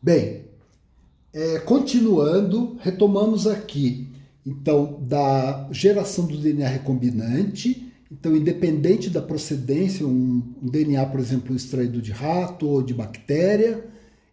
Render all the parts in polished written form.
Bem, continuando, retomamos aqui, então, da geração do DNA recombinante. Então, independente da procedência, um DNA, por exemplo, extraído de rato ou de bactéria,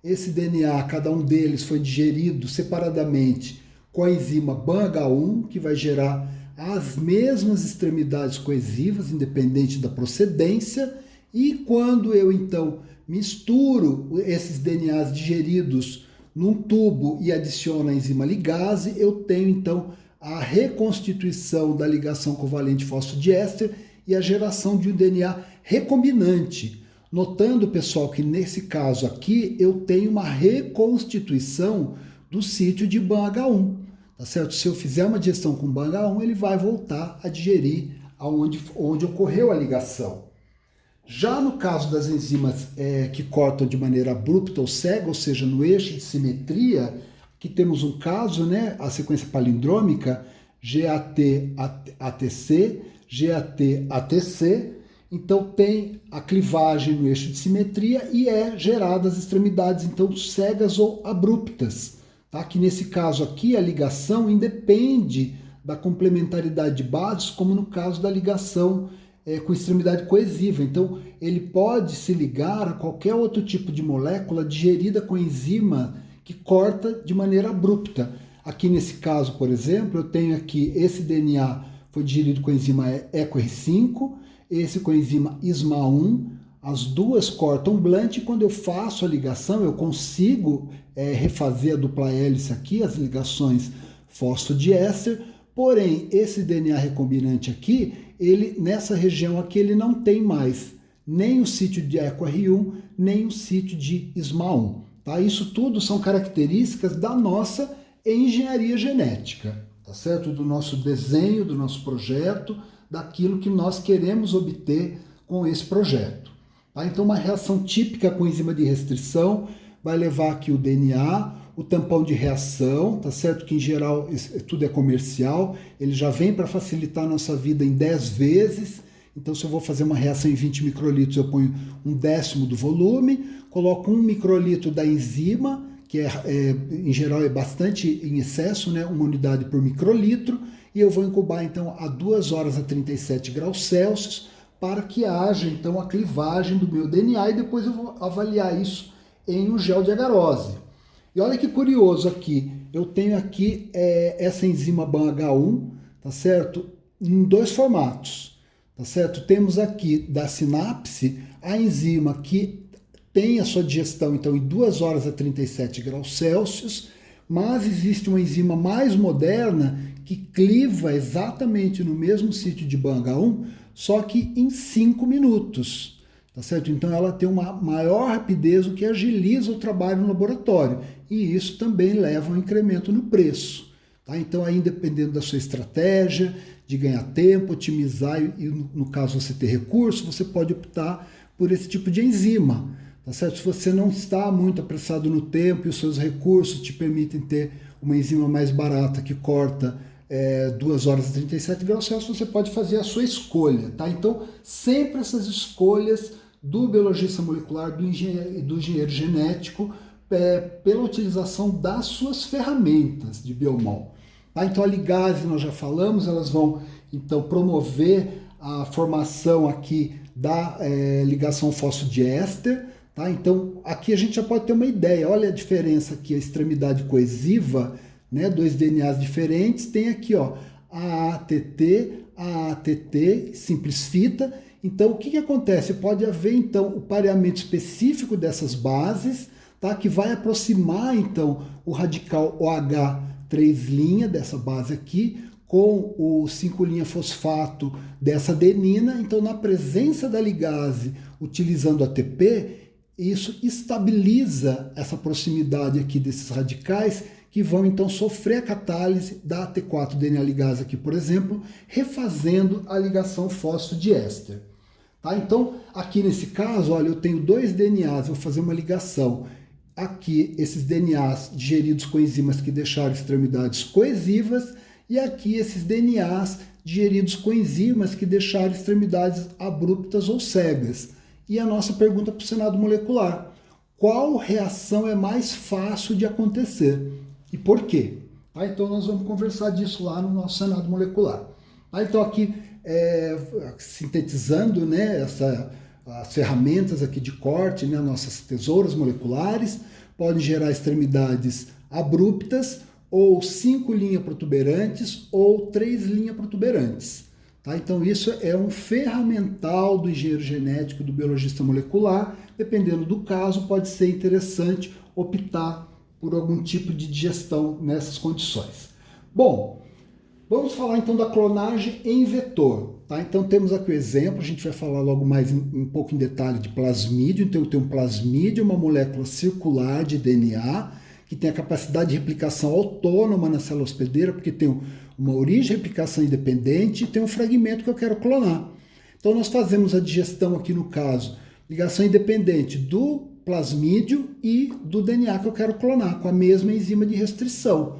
esse DNA, cada um deles foi digerido separadamente com a enzima BAN-H1, que vai gerar as mesmas extremidades coesivas, independente da procedência. E quando eu, então, misturo esses DNAs digeridos num tubo e adiciono a enzima ligase, eu tenho, então, a reconstituição da ligação covalente fosfodiéster e a geração de um DNA recombinante. Notando, pessoal, que nesse caso aqui eu tenho uma reconstituição do sítio de BAN-H1, tá certo? Se eu fizer uma digestão com BAN-H1, ele vai voltar a digerir onde ocorreu a ligação. Já no caso das enzimas que cortam de maneira abrupta ou cega, ou seja, no eixo de simetria, que temos um caso, né, a sequência palindrômica GAT-ATC, GAT-ATC, então tem a clivagem no eixo de simetria e é gerada as extremidades, então, cegas ou abruptas. Tá? Que nesse caso aqui a ligação independe da complementaridade de bases, como no caso da ligação com extremidade coesiva. Então, ele pode se ligar a qualquer outro tipo de molécula digerida com enzima que corta de maneira abrupta. Aqui nesse caso, por exemplo, eu tenho aqui esse DNA foi digerido com a enzima EcoR5, esse com a enzima ISMA1, as duas cortam blunt e quando eu faço a ligação eu consigo refazer a dupla hélice aqui, as ligações fosfodiéster, porém esse DNA recombinante aqui, ele nessa região aqui ele não tem mais nem o sítio de EcoR1, nem o sítio de ISMA1. Tá? Isso tudo são características da nossa engenharia genética, tá certo? Do nosso desenho, do nosso projeto, daquilo que nós queremos obter com esse projeto. Tá? Então, uma reação típica com enzima de restrição vai levar aqui o DNA, o tampão de reação, tá certo? Que em geral tudo é comercial, ele já vem para facilitar a nossa vida em 10 vezes. Então, se eu vou fazer uma reação em 20 microlitros, eu ponho 1/10 do volume, coloco 1 microlitro da enzima, que em geral é bastante em excesso, né? 1 unidade por microlitro, e eu vou incubar então a 2 horas a 37 graus Celsius para que haja então a clivagem do meu DNA e depois eu vou avaliar isso em um gel de agarose. E olha que curioso aqui, eu tenho aqui essa enzima BAN-H1, tá certo? Em 2 formatos, tá certo? Temos aqui da sinapse a enzima que tem a sua digestão então em 2 horas a 37 graus Celsius, mas existe uma enzima mais moderna que cliva exatamente no mesmo sítio de BAN-H1, só que em 5 minutos. Tá certo? Então ela tem uma maior rapidez, o que agiliza o trabalho no laboratório. E isso também leva a um incremento no preço. Tá? Então aí, dependendo da sua estratégia, de ganhar tempo, otimizar e no caso você ter recurso, você pode optar por esse tipo de enzima. Tá certo? Se você não está muito apressado no tempo e os seus recursos te permitem ter uma enzima mais barata que corta 2 horas e 37 graus Celsius, você pode fazer a sua escolha. Tá? Então, sempre essas escolhas do biologista molecular, do engenheiro genético, pela utilização das suas ferramentas de biomol. Tá? Então, a ligase, nós já falamos, elas vão então promover a formação aqui da ligação fosfodiéster. Tá? Então, aqui a gente já pode ter uma ideia. Olha a diferença aqui, a extremidade coesiva, né? 2 DNAs diferentes. Tem aqui, ó, AATT, AATT, simples fita. Então, o que acontece? Pode haver, então, o pareamento específico dessas bases, tá? Que vai aproximar, então, o radical OH3' dessa base aqui, com o 5' fosfato dessa adenina. Então, na presença da ligase, utilizando ATP, isso estabiliza essa proximidade aqui desses radicais que vão então sofrer a catálise da AT4-DNA ligase aqui, por exemplo, refazendo a ligação fosfodiéster. Tá? Então, aqui nesse caso, olha, eu tenho 2 DNAs, vou fazer uma ligação. Aqui, esses DNAs digeridos com enzimas que deixaram extremidades coesivas, e aqui esses DNAs digeridos com enzimas que deixaram extremidades abruptas ou cegas. E a nossa pergunta para o Senado molecular: qual reação é mais fácil de acontecer e por quê. Tá? Então nós vamos conversar disso lá no nosso Senado Molecular. Tá? Então aqui, sintetizando, né, as ferramentas aqui de corte, né, nossas tesouras moleculares, podem gerar extremidades abruptas, ou 5 linhas protuberantes, ou 3 linhas protuberantes. Tá? Então isso é um ferramental do engenheiro genético, do biologista molecular. Dependendo do caso, pode ser interessante optar por algum tipo de digestão nessas condições. Bom, vamos falar então da clonagem em vetor. Tá? Então temos aqui o exemplo, a gente vai falar logo mais um pouco em detalhe de plasmídio. Então eu tenho um plasmídio, uma molécula circular de DNA, que tem a capacidade de replicação autônoma na célula hospedeira, porque tem uma origem de replicação independente e tem um fragmento que eu quero clonar. Então nós fazemos a digestão aqui no caso, ligação independente do plasmídio e do DNA que eu quero clonar, com a mesma enzima de restrição.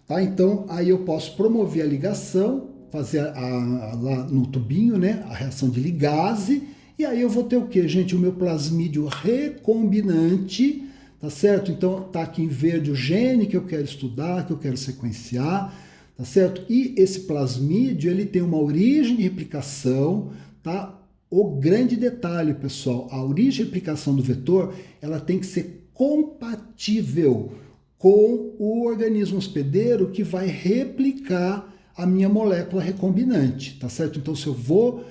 Tá? Então aí eu posso promover a ligação, fazer lá no tubinho, né, a reação de ligase, e aí eu vou ter o que, gente? O meu plasmídio recombinante, tá certo? Então tá aqui em verde o gene que eu quero estudar, que eu quero sequenciar, tá certo? E esse plasmídio, ele tem uma origem de replicação, tá? O grande detalhe, pessoal, a origem de replicação do vetor, ela tem que ser compatível com o organismo hospedeiro que vai replicar a minha molécula recombinante, tá certo? Então, se eu vou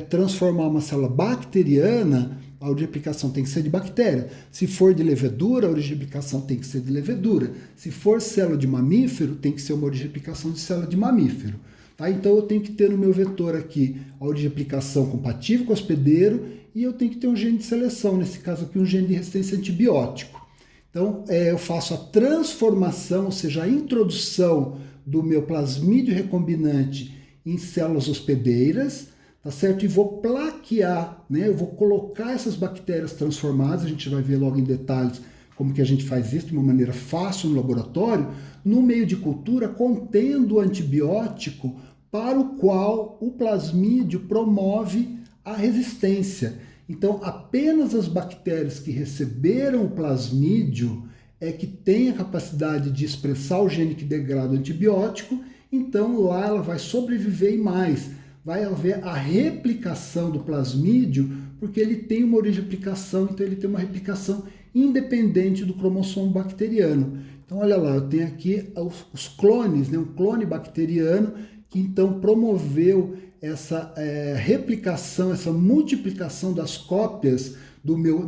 transformar uma célula bacteriana, a origem de replicação tem que ser de bactéria. Se for de levedura, a origem de replicação tem que ser de levedura. Se for célula de mamífero, tem que ser uma origem de replicação de célula de mamífero. Tá? Então eu tenho que ter no meu vetor aqui a origem de replicação compatível com o hospedeiro e eu tenho que ter um gene de seleção, nesse caso aqui um gene de resistência a antibiótico. Então eu faço a transformação, ou seja, a introdução do meu plasmídio recombinante em células hospedeiras, tá certo? E vou plaquear, né? Eu vou colocar essas bactérias transformadas, a gente vai ver logo em detalhes como que a gente faz isso de uma maneira fácil no laboratório, no meio de cultura contendo o antibiótico para o qual o plasmídio promove a resistência. Então, apenas as bactérias que receberam o plasmídio é que têm a capacidade de expressar o gene que degrada o antibiótico, então lá ela vai sobreviver e mais. Vai haver a replicação do plasmídio, porque ele tem uma origem de replicação, então ele tem uma replicação independente do cromossomo bacteriano. Então olha lá, eu tenho aqui os clones, né? Um clone bacteriano que então promoveu essa replicação, essa multiplicação das cópias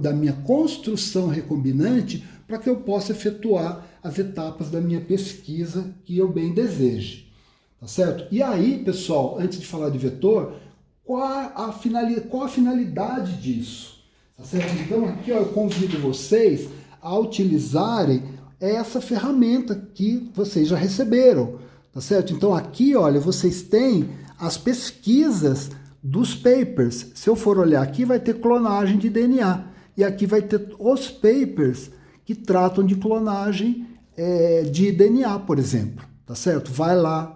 da minha construção recombinante para que eu possa efetuar as etapas da minha pesquisa que eu bem deseje. Tá certo? E aí, pessoal, antes de falar de vetor, qual a finalidade disso? Tá certo? Então aqui ó, eu convido vocês a utilizarem essa ferramenta que vocês já receberam. Tá certo? Então aqui, olha, vocês têm as pesquisas dos papers. Se eu for olhar aqui, vai ter clonagem de DNA. E aqui vai ter os papers que tratam de clonagem de DNA, por exemplo. Tá certo? Vai lá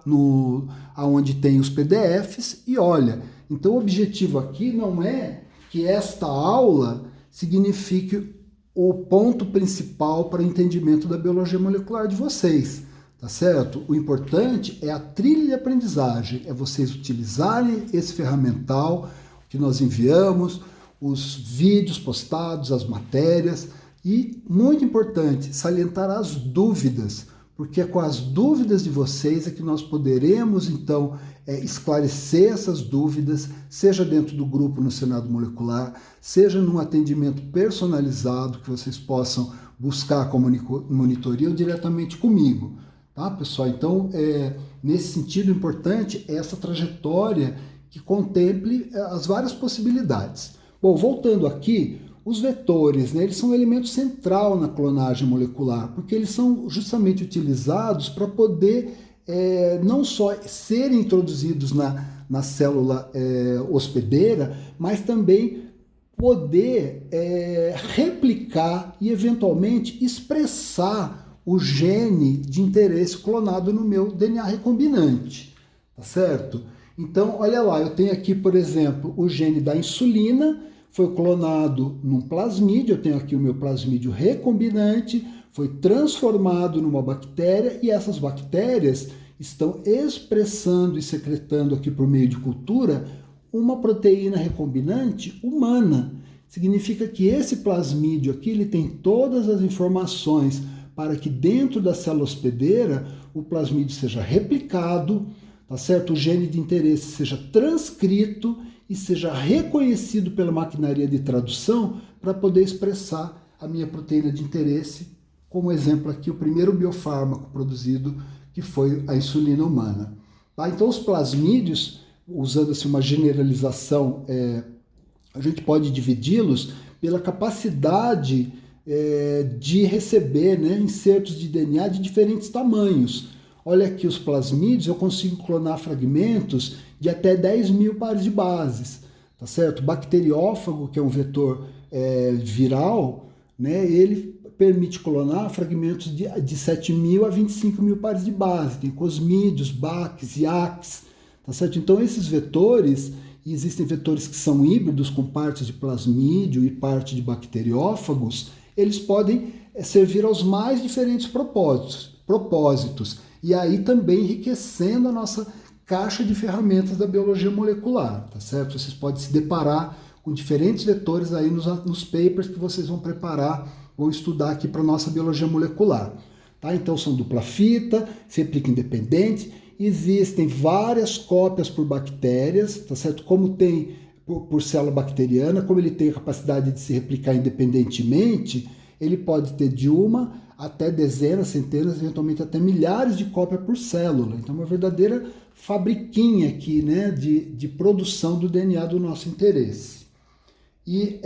aonde tem os PDFs e olha. Então o objetivo aqui não é que esta aula signifique o ponto principal para o entendimento da biologia molecular de vocês. Tá certo? O importante é a trilha de aprendizagem, é vocês utilizarem esse ferramental que nós enviamos, os vídeos postados, as matérias e, muito importante, salientar as dúvidas, porque é com as dúvidas de vocês é que nós poderemos, então, esclarecer essas dúvidas, seja dentro do grupo no Senado Molecular, seja num atendimento personalizado que vocês possam buscar com monitoria ou diretamente comigo. Tá, pessoal? Então, nesse sentido, importante é essa trajetória que contemple as várias possibilidades. Bom, voltando aqui, os vetores, né, eles são um elemento central na clonagem molecular, porque eles são justamente utilizados para poder não só serem introduzidos na célula hospedeira, mas também poder replicar e, eventualmente, expressar o gene de interesse clonado no meu DNA recombinante, tá certo? Então, olha lá, eu tenho aqui, por exemplo, o gene da insulina foi clonado num plasmídio, eu tenho aqui o meu plasmídio recombinante, foi transformado numa bactéria e essas bactérias estão expressando e secretando aqui por meio de cultura uma proteína recombinante humana. Significa que esse plasmídio aqui ele tem todas as informações para que dentro da célula hospedeira o plasmídio seja replicado, tá certo? O gene de interesse seja transcrito e seja reconhecido pela maquinaria de tradução para poder expressar a minha proteína de interesse, como exemplo aqui o primeiro biofármaco produzido, que foi a insulina humana. Tá? Então os plasmídios, usando assim, uma generalização, a gente pode dividi-los pela capacidade de receber, né, insertos de DNA de diferentes tamanhos. Olha aqui os plasmídios, eu consigo clonar fragmentos de até 10 mil pares de bases, tá certo? O bacteriófago, que é um vetor viral, né, ele permite clonar fragmentos de 7 mil a 25 mil pares de base. Tem cosmídeos, baques, iaques, tá certo? Então esses vetores, e existem vetores que são híbridos com partes de plasmídio e parte de bacteriófagos, eles podem servir aos mais diferentes propósitos, e aí também enriquecendo a nossa caixa de ferramentas da biologia molecular, tá certo? Vocês podem se deparar com diferentes vetores aí nos papers que vocês vão preparar, vão estudar aqui para a nossa biologia molecular. Tá? Então são dupla fita, se replica independente, existem várias cópias por bactérias, tá certo? Como tem por célula bacteriana, como ele tem a capacidade de se replicar independentemente, ele pode ter de uma até dezenas, centenas, eventualmente até milhares de cópias por célula. Então uma verdadeira fabriquinha aqui, né, de produção do DNA do nosso interesse. E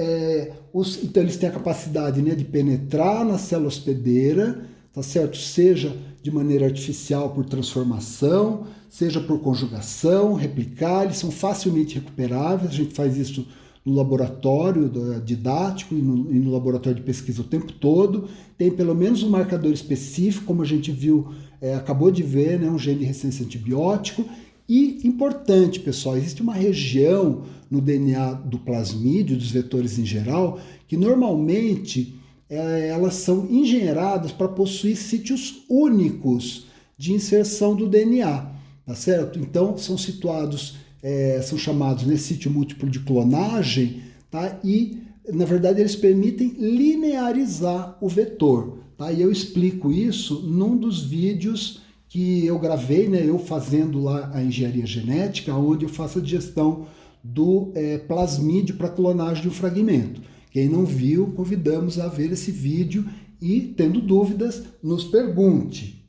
então eles têm a capacidade, né, de penetrar na célula hospedeira, tá certo? Seja de maneira artificial por transformação, seja por conjugação, replicar, eles são facilmente recuperáveis, a gente faz isso no laboratório didático e no laboratório de pesquisa o tempo todo, tem pelo menos um marcador específico, como a gente viu, acabou de ver, né, um gene de resistência antibiótico. E importante, pessoal, existe uma região no DNA do plasmídio, dos vetores em geral, que normalmente elas são engenheiradas para possuir sítios únicos de inserção do DNA, tá certo? Então são situados, são chamados, né, sítio múltiplo de clonagem, tá? E na verdade eles permitem linearizar o vetor, tá? E eu explico isso num dos vídeos que eu gravei, né, eu fazendo lá a engenharia genética, onde eu faço a digestão do plasmídio para clonagem de um fragmento. Quem não viu, convidamos a ver esse vídeo e, tendo dúvidas, nos pergunte.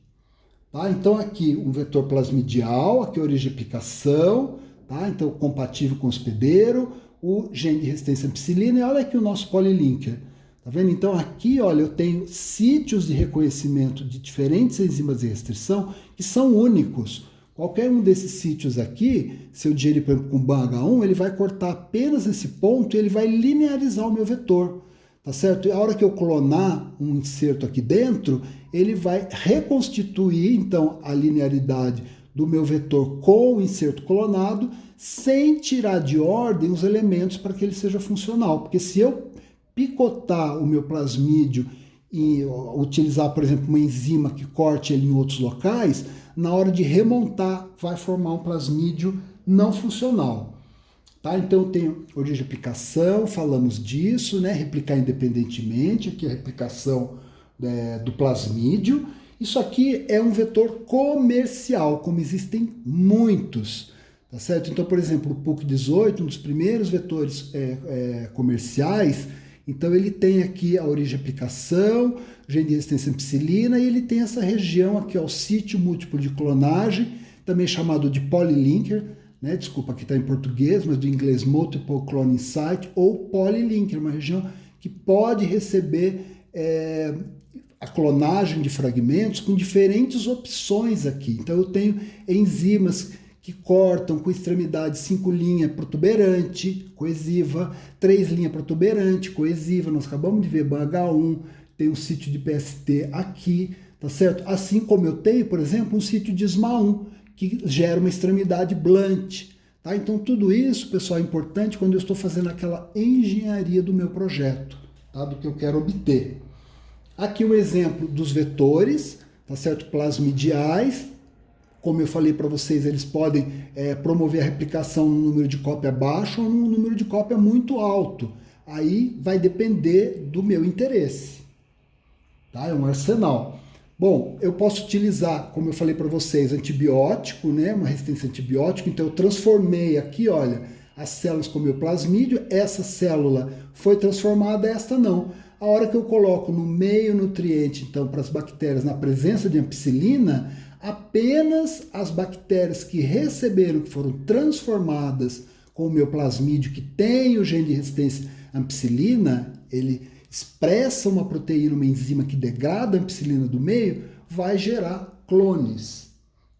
Tá? Então aqui um vetor plasmidial, aqui a origem de aplicação, tá? Então compatível com o hospedeiro, o gene de resistência à ampicilina, e olha aqui o nosso polylinker. Tá vendo? Então aqui, olha, eu tenho sítios de reconhecimento de diferentes enzimas de restrição que são únicos. Qualquer um desses sítios aqui, se eu digerir, por exemplo, com BAH1, ele vai cortar apenas esse ponto e ele vai linearizar o meu vetor, tá certo? E a hora que eu clonar um inserto aqui dentro, ele vai reconstituir, então, a linearidade do meu vetor com o inserto clonado, sem tirar de ordem os elementos para que ele seja funcional. Porque se eu picotar o meu plasmídio e utilizar, por exemplo, uma enzima que corte ele em outros locais, na hora de remontar vai formar um plasmídio não funcional. Tá? Então eu tenho origem de aplicação, falamos disso, né? Replicar independentemente, aqui a replicação do plasmídio. Isso aqui é um vetor comercial, como existem muitos. Tá certo? Então, por exemplo, o PUC18, um dos primeiros vetores comerciais, então ele tem aqui a origem de aplicação, gene de resistência à ampicilina, e ele tem essa região aqui, ó, o sítio múltiplo de clonagem, também chamado de polylinker, né? Desculpa, aqui está em português, mas do inglês multiple cloning site, ou polylinker, uma região que pode receber a clonagem de fragmentos com diferentes opções aqui. Então eu tenho enzimas que cortam com extremidade 5 linha protuberante, coesiva, 3 linha protuberante, coesiva. Nós acabamos de ver BAH1, tem um sítio de PST aqui, tá certo? Assim como eu tenho, por exemplo, um sítio de SMA1, que gera uma extremidade blunt, Tá? Então tudo isso, pessoal, é importante quando eu estou fazendo aquela engenharia do meu projeto, tá? Do que eu quero obter. Aqui o exemplo dos vetores, tá certo? Plasmidiais. Como eu falei para vocês, eles podem promover a replicação num número de cópia baixo ou num número de cópia muito alto. Aí vai depender do meu interesse. Tá? É um arsenal. Bom, eu posso utilizar, como eu falei para vocês, antibiótico, né? Uma resistência a antibiótico. Então eu transformei aqui, olha, as células com o meu plasmídio. Essa célula foi transformada, esta não. A hora que eu coloco no meio nutriente, então, para as bactérias na presença de ampicilina, apenas as bactérias que receberam, que foram transformadas com o meu plasmídio, que tem o gene de resistência à ampicilina, ele expressa uma proteína, uma enzima que degrada a ampicilina do meio, vai gerar clones.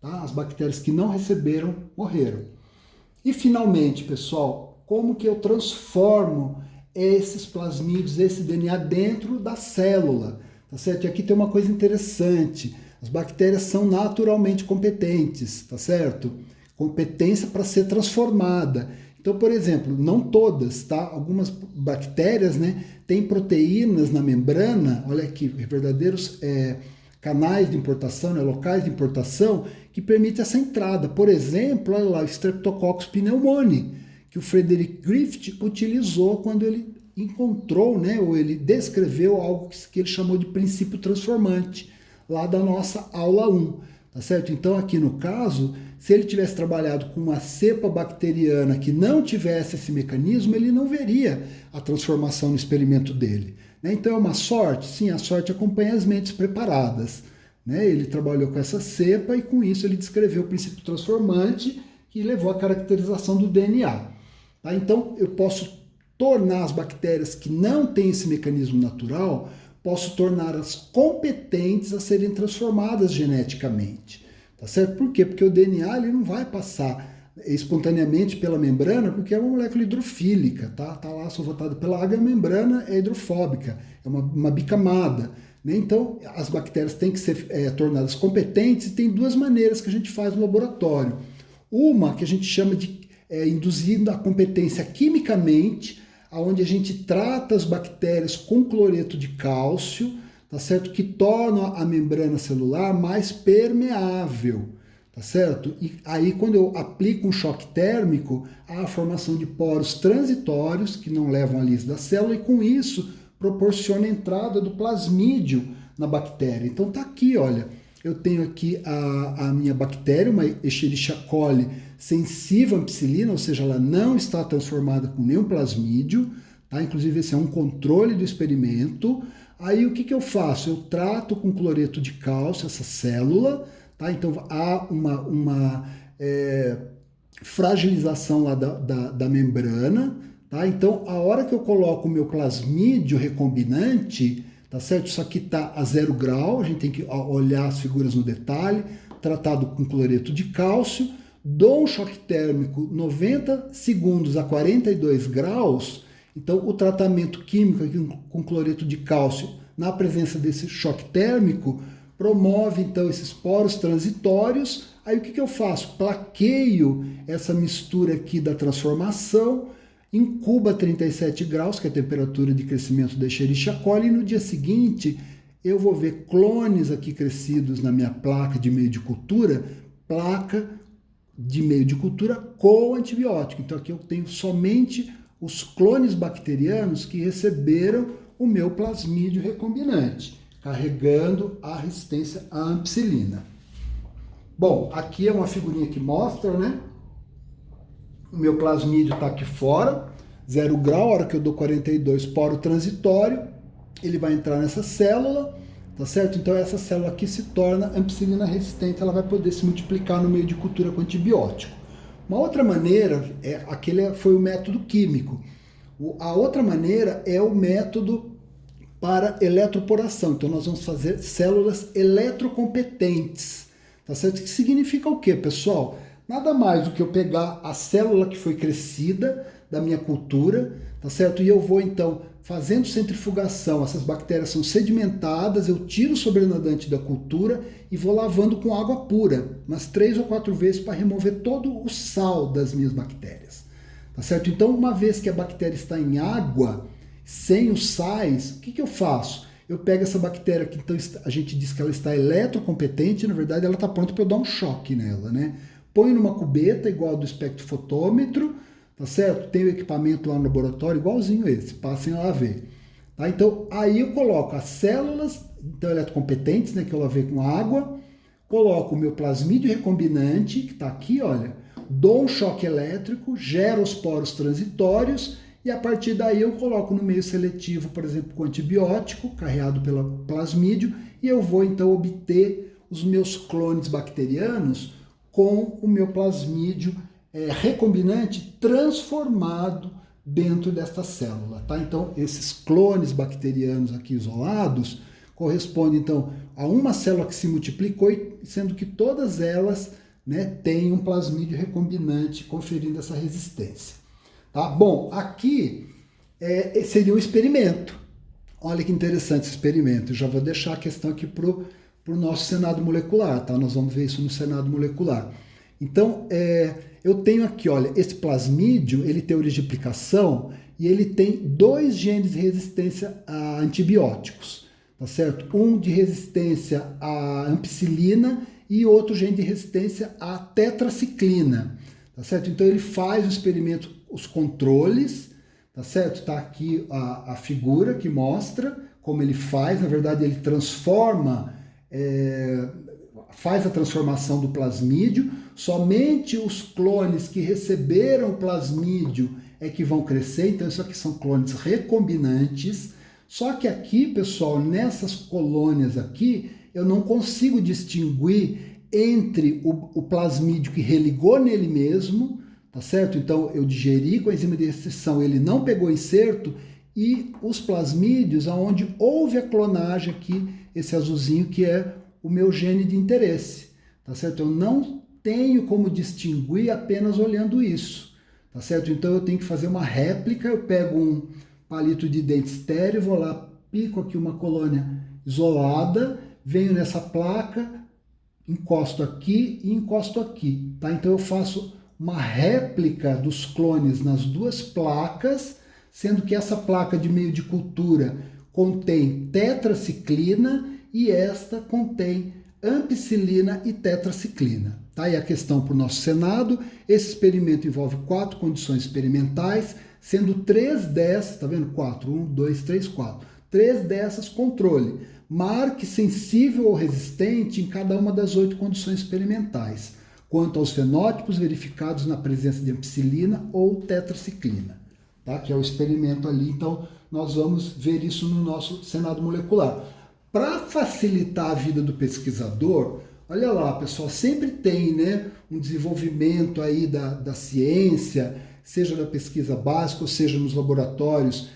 Tá? As bactérias que não receberam morreram. E finalmente, pessoal, como que eu transformo esses plasmídios, esse DNA dentro da célula? Tá certo? E aqui tem uma coisa interessante. As bactérias são naturalmente competentes, tá certo? Competência para ser transformada. Então, por exemplo, não todas, tá? Algumas bactérias, né, têm proteínas na membrana, olha aqui, verdadeiros canais de importação, né, locais de importação, que permitem essa entrada. Por exemplo, olha lá, o Streptococcus pneumoniae, que o Frederick Griffith utilizou quando ele encontrou, né, ou ele descreveu algo que ele chamou de princípio transformante, lá da nossa aula 1, tá certo? Então, aqui no caso, se ele tivesse trabalhado com uma cepa bacteriana que não tivesse esse mecanismo, ele não veria a transformação no experimento dele. Né? Então é uma sorte? Sim, a sorte acompanha as mentes preparadas. Né? Ele trabalhou com essa cepa e com isso ele descreveu o princípio transformante que levou à caracterização do DNA. Tá? Então eu posso tornar as bactérias que não têm esse mecanismo natural, posso torná-las competentes a serem transformadas geneticamente. Tá certo? Por quê? Porque o DNA ele não vai passar espontaneamente pela membrana, porque é uma molécula hidrofílica, tá? Tá lá solvatada pela água, a membrana é hidrofóbica, é uma bicamada. Né? Então, as bactérias têm que ser tornadas competentes e tem duas maneiras que a gente faz no laboratório. Uma que a gente chama de induzindo a competência quimicamente, onde a gente trata as bactérias com cloreto de cálcio, tá certo? Que torna a membrana celular mais permeável, tá certo? E aí quando eu aplico um choque térmico, há a formação de poros transitórios que não levam à lise da célula e com isso proporciona a entrada do plasmídio na bactéria. Então tá aqui, olha, eu tenho aqui a minha bactéria, uma Escherichia coli sensível à ampicilina, ou seja, ela não está transformada com nenhum plasmídio, tá? Inclusive esse é um controle do experimento. Aí o que eu faço? Eu trato com cloreto de cálcio essa célula, tá? Então há uma fragilização lá da membrana, tá? Então a hora que eu coloco o meu plasmídio recombinante, tá certo? Isso aqui está a 0 grau, a gente tem que olhar as figuras no detalhe, tratado com cloreto de cálcio, dou um choque térmico 90 segundos a 42 graus, então o tratamento químico aqui com cloreto de cálcio na presença desse choque térmico promove então esses poros transitórios. Aí o que eu faço? Plaqueio essa mistura aqui da transformação, incuba a 37 graus, que é a temperatura de crescimento da Escherichia coli, e no dia seguinte eu vou ver clones aqui crescidos na minha placa de meio de cultura, placa de meio de cultura com antibiótico. Então aqui eu tenho somente os clones bacterianos que receberam o meu plasmídio recombinante, carregando a resistência à ampicilina. Bom, aqui é uma figurinha que mostra, né? O meu plasmídio está aqui fora, 0 grau, a hora que eu dou 42 poro transitório, ele vai entrar nessa célula, tá certo? Então essa célula aqui se torna ampicilina resistente, ela vai poder se multiplicar no meio de cultura com antibiótico. Uma outra maneira, aquele foi o método químico. A outra maneira é o método para eletroporação. Então nós vamos fazer células eletrocompetentes, tá certo? Que significa o quê, pessoal? Nada mais do que eu pegar a célula que foi crescida da minha cultura, tá certo? E eu vou então fazendo centrifugação, essas bactérias são sedimentadas, eu tiro o sobrenadante da cultura e vou lavando com água pura, umas 3 ou 4 vezes para remover todo o sal das minhas bactérias. Tá certo? Então, uma vez que a bactéria está em água, sem os sais, o que eu faço? Eu pego essa bactéria que então a gente diz que ela está eletrocompetente, na verdade ela está pronta para eu dar um choque nela, né? Ponho numa cubeta igual a do espectrofotômetro, tá certo? Tem o equipamento lá no laboratório igualzinho esse, passem lá ver. Tá? Então aí eu coloco as células então, eletrocompetentes, né, que eu lavei com água, coloco o meu plasmídio recombinante, que está aqui, olha, dou um choque elétrico, gero os poros transitórios, e a partir daí eu coloco no meio seletivo, por exemplo, com antibiótico, carreado pelo plasmídio, e eu vou então obter os meus clones bacterianos com o meu plasmídio recombinante transformado dentro desta célula. Tá? Então, esses clones bacterianos aqui isolados correspondem então a uma célula que se multiplicou, sendo que todas elas, né, têm um plasmídio recombinante conferindo essa resistência. Tá? Bom, aqui seria um experimento. Olha que interessante esse experimento. Eu já vou deixar a questão aqui para o nosso Senado molecular. Tá? Nós vamos ver isso no Senado molecular. Então, eu tenho aqui, olha, esse plasmídio, ele tem origem de aplicação e ele tem 2 genes de resistência a antibióticos. Tá certo? Um de resistência à ampicilina e outro gene de resistência à tetraciclina. Tá certo? Então, ele faz o experimento, os controles, tá certo? Está aqui a figura que mostra como ele faz. Na verdade, ele transforma, faz a transformação do plasmídio. Somente os clones que receberam o plasmídio é que vão crescer. Então, isso aqui são clones recombinantes. Só que aqui, pessoal, nessas colônias aqui, eu não consigo distinguir entre o plasmídio que religou nele mesmo, tá certo? Então, eu digeri com a enzima de restrição, ele não pegou inserto, e os plasmídios onde houve a clonagem aqui, esse azulzinho, que é o meu gene de interesse, tá certo? Eu não tenho como distinguir apenas olhando isso, tá certo? Então, eu tenho que fazer uma réplica, eu pego um palito de dente estéreo, vou lá, pico aqui uma colônia isolada, venho nessa placa, encosto aqui e encosto aqui, tá? Então eu faço uma réplica dos clones nas 2 placas, sendo que essa placa de meio de cultura contém tetraciclina e esta contém ampicilina e tetraciclina. Tá? E a questão para o nosso Senado, esse experimento envolve 4 condições experimentais, sendo 3 dessas, tá vendo? 4, 1, 2, 3, 4. 3 dessas controle. Marque sensível ou resistente em cada uma das 8 condições experimentais, quanto aos fenótipos verificados na presença de ampicilina ou tetraciclina, tá? Que é o experimento ali. Então, nós vamos ver isso no nosso Senado molecular. Para facilitar a vida do pesquisador, olha lá, pessoal, sempre tem, né, um desenvolvimento aí da ciência, seja da pesquisa básica, ou seja nos laboratórios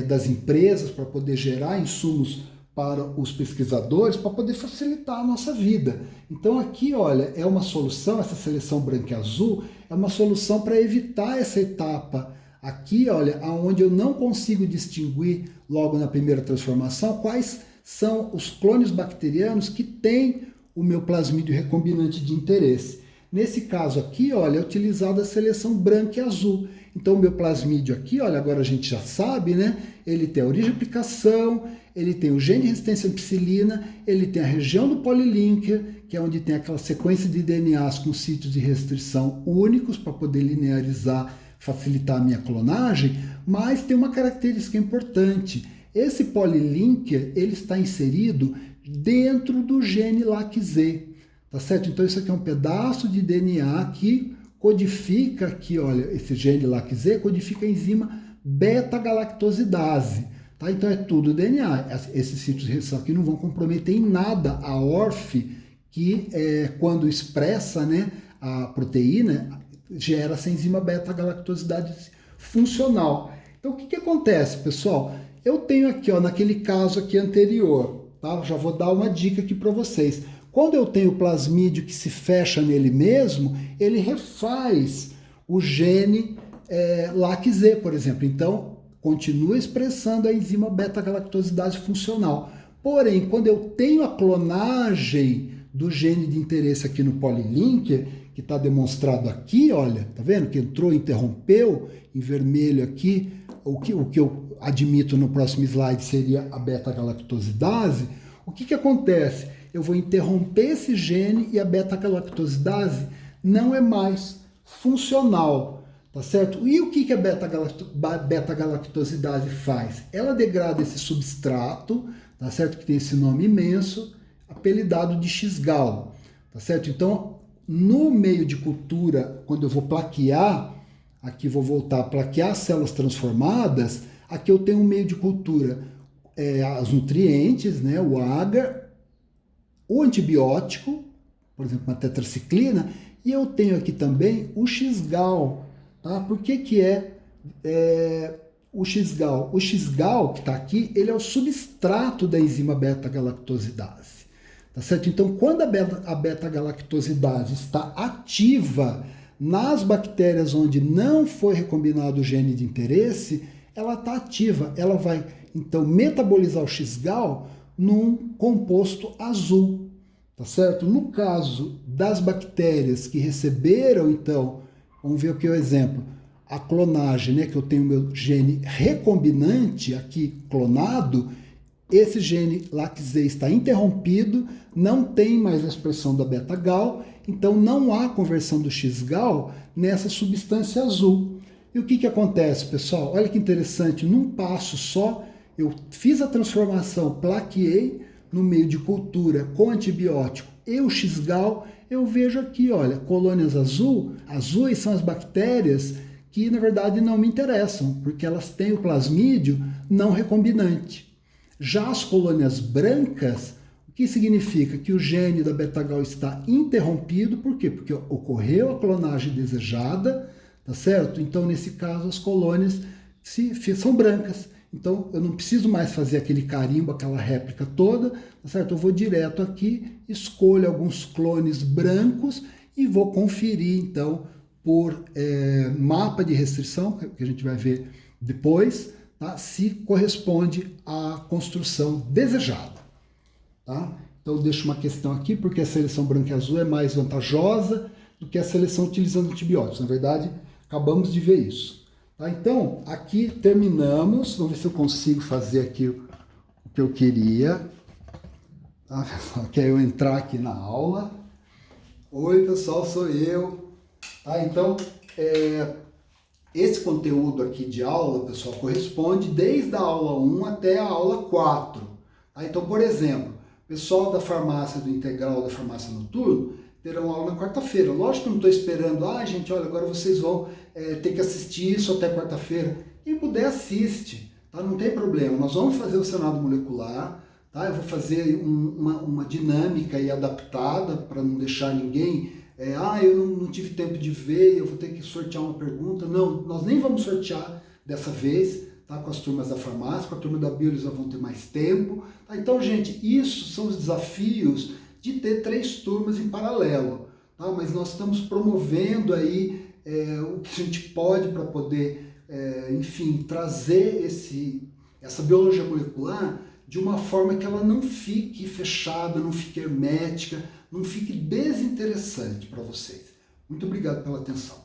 das empresas, para poder gerar insumos para os pesquisadores, para poder facilitar a nossa vida. Então aqui, olha, é uma solução, essa seleção branca e azul, é uma solução para evitar essa etapa. Aqui, olha, onde eu não consigo distinguir logo na primeira transformação quais são os clones bacterianos que têm o meu plasmídio recombinante de interesse. Nesse caso aqui, olha, é utilizada a seleção branca e azul. Então o meu plasmídio aqui, olha, agora a gente já sabe, né? Ele tem a origem de aplicação, ele tem o gene de resistência à ampicilina, ele tem a região do polylinker, que é onde tem aquela sequência de DNAs com sítios de restrição únicos para poder linearizar, facilitar a minha clonagem, mas tem uma característica importante. Esse polylinker, ele está inserido dentro do gene LAC-Z, tá certo? Então isso aqui é um pedaço de DNA que codifica aqui, olha, esse gene LAC-Z codifica a enzima beta-galactosidase, tá? Então é tudo DNA. Esses sítios de restrição aqui não vão comprometer em nada a ORF, que quando expressa, né, a proteína, gera essa enzima beta-galactosidase funcional. Então o que acontece, pessoal? Eu tenho aqui, ó, naquele caso aqui anterior, tá? Já vou dar uma dica aqui para vocês. Quando eu tenho o plasmídio que se fecha nele mesmo, ele refaz o gene LAC-Z, por exemplo. Então, continua expressando a enzima beta-galactosidase funcional. Porém, quando eu tenho a clonagem do gene de interesse aqui no polylinker, que está demonstrado aqui, olha, tá vendo? Que entrou, interrompeu, em vermelho aqui, o que eu admito no próximo slide seria a beta-galactosidase. O que acontece? Eu vou interromper esse gene e a beta-galactosidase não é mais funcional, tá certo? E o que a beta-galactosidase faz? Ela degrada esse substrato, tá certo? Que tem esse nome imenso, apelidado de X-gal, tá certo? Então, no meio de cultura, quando eu vou plaquear, aqui vou voltar a plaquear células transformadas, aqui eu tenho um meio de cultura, os nutrientes, né, o agar, o antibiótico, por exemplo, uma tetraciclina, e eu tenho aqui também o X-gal. Tá? Por que é o X-gal? O X-gal que está aqui, ele é o substrato da enzima beta-galactosidase. Tá certo? Então, quando a beta-galactosidase está ativa nas bactérias onde não foi recombinado o gene de interesse, ela está ativa. Ela vai, então, metabolizar o X-gal num composto azul. Tá certo? No caso das bactérias que receberam, então, vamos ver aqui o exemplo, a clonagem, né, que eu tenho meu gene recombinante aqui clonado, esse gene LAC-Z está interrompido, não tem mais a expressão da beta-gal, então não há conversão do X-gal nessa substância azul. E o que acontece, pessoal? Olha que interessante, num passo só, eu fiz a transformação, plaqueei no meio de cultura com antibiótico e o X-gal, eu vejo aqui, olha, colônias azuis são as bactérias que, na verdade, não me interessam, porque elas têm o plasmídio não recombinante. Já as colônias brancas, o que significa? Que o gene da beta-gal está interrompido, por quê? Porque ocorreu a clonagem desejada, tá certo? Então, nesse caso, as colônias são brancas. Então, eu não preciso mais fazer aquele carimbo, aquela réplica toda, tá certo? Eu vou direto aqui, escolho alguns clones brancos e vou conferir, então, por mapa de restrição, que a gente vai ver depois, tá? Se corresponde à construção desejada. Tá? Então, eu deixo uma questão aqui, porque a seleção branca e azul é mais vantajosa do que a seleção utilizando antibióticos. Na verdade, acabamos de ver isso. Tá? Então, aqui terminamos. Vamos ver se eu consigo fazer aqui o que eu queria. Tá? Que é eu entrar aqui na aula. Oi, pessoal, sou eu. Tá? Então, esse conteúdo aqui de aula, pessoal, corresponde desde a aula 1 até a aula 4. Tá? Então, por exemplo, o pessoal da farmácia do integral, da farmácia noturno, terão aula na quarta-feira. Lógico que eu não estou esperando, gente, olha, agora vocês vão ter que assistir isso até quarta-feira. Quem puder, assiste, tá? Não tem problema. Nós vamos fazer o cenário molecular, tá? Eu vou fazer uma dinâmica aí adaptada para não deixar ninguém... eu não tive tempo de ver, eu vou ter que sortear uma pergunta. Não, nós nem vamos sortear dessa vez, tá? Com as turmas da farmácia, com a turma da bio eles já vão ter mais tempo. Tá? Então, gente, isso são os desafios de ter 3 turmas em paralelo. Tá? Mas nós estamos promovendo aí o que a gente pode para poder, enfim, trazer essa biologia molecular de uma forma que ela não fique fechada, não fique hermética, não fique desinteressante para vocês. Muito obrigado pela atenção.